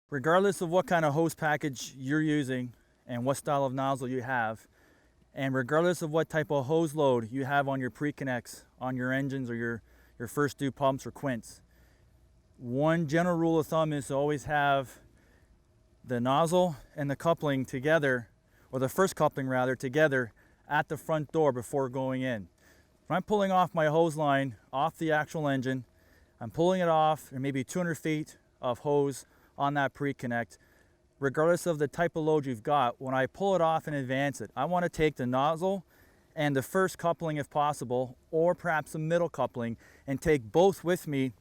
Regardless of what kind of hose package you're using and what style of nozzle you have, and regardless of what type of hose load you have on your pre-connects, on your engines or your first due pumps or quints, one general rule of thumb is to always have the nozzle and the coupling together, or the first coupling rather, together at the front door before going in. When I'm pulling off my hose line off the actual engine, I'm pulling it off, and maybe 200 feet of hose on that pre-connect. Regardless of the type of load you've got, when I pull it off and advance it, I want to take the nozzle and the first coupling if possible, or perhaps the middle coupling, and take both with me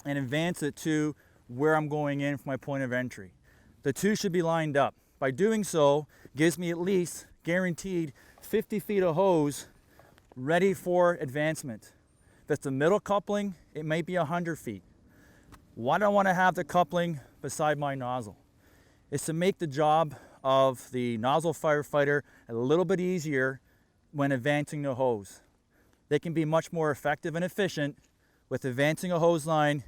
and advance it to where I'm going in for my point of entry. The two should be lined up. By doing so, gives me at least guaranteed 50 feet of hose ready for advancement. If it's the middle coupling, it may be 100 feet. Why do I want to have the coupling beside my nozzle? It's to make the job of the nozzle firefighter a little bit easier when advancing the hose. They can be much more effective and efficient with advancing a hose line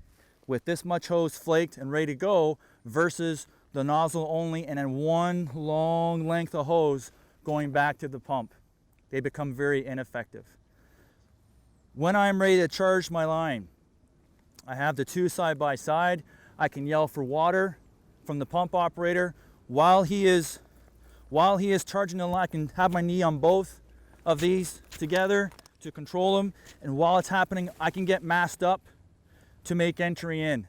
with this much hose flaked and ready to go versus the nozzle only and then one long length of hose going back to the pump. They become very ineffective. When I'm ready to charge my line, I have the two side by side. I can yell for water from the pump operator while he is charging the line. I can have my knee on both of these together to control them, and while it's happening, I can get masked up to make entry in.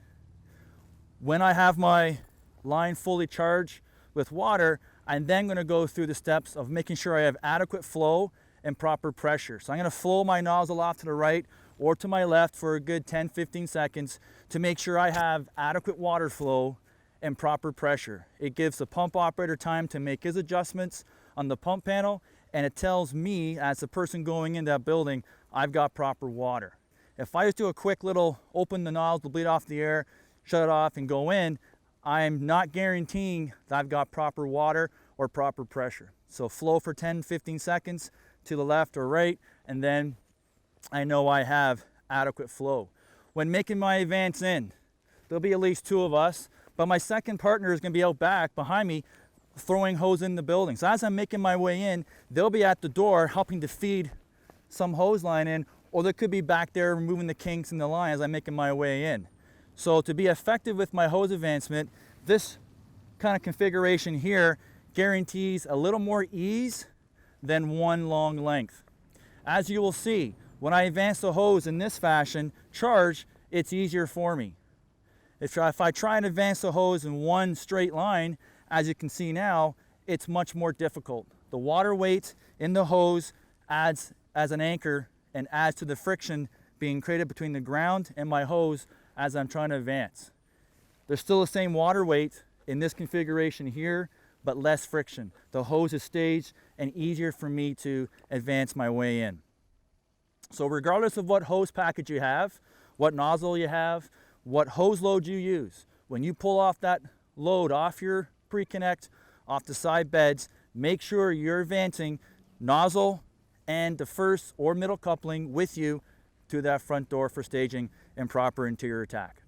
When I have my line fully charged with water, I'm then going to go through the steps of making sure I have adequate flow and proper pressure. So I'm going to flow my nozzle off to the right or to my left for a good 10-15 seconds to make sure I have adequate water flow and proper pressure. It gives the pump operator time to make his adjustments on the pump panel, and it tells me as the person going in that building, I've got proper water. If I just do a quick little open the nozzle, bleed off the air, shut it off and go in, I'm not guaranteeing that I've got proper water or proper pressure. So flow for 10-15 seconds to the left or right, and then I know I have adequate flow. When making my advance in, there'll be at least two of us, but my second partner is going to be out back behind me throwing hose in the building. So as I'm making my way in, they'll be at the door helping to feed some hose line in, or they could be back there removing the kinks in the line as I'm making my way in. So to be effective with my hose advancement, this kind of configuration here guarantees a little more ease than one long length. As you will see, when I advance the hose in this fashion, charge, it's easier for me. If I try and advance the hose in one straight line, as you can see now, it's much more difficult. The water weight in the hose adds as an anchor and adds to the friction being created between the ground and my hose as I'm trying to advance. There's still the same water weight in this configuration here, but less friction. The hose is staged and easier for me to advance my way in. So regardless of what hose package you have, what nozzle you have, what hose load you use, when you pull off that load off your pre-connect, off the side beds, make sure you're advancing nozzle and the first or middle coupling with you to that front door for staging and proper interior attack.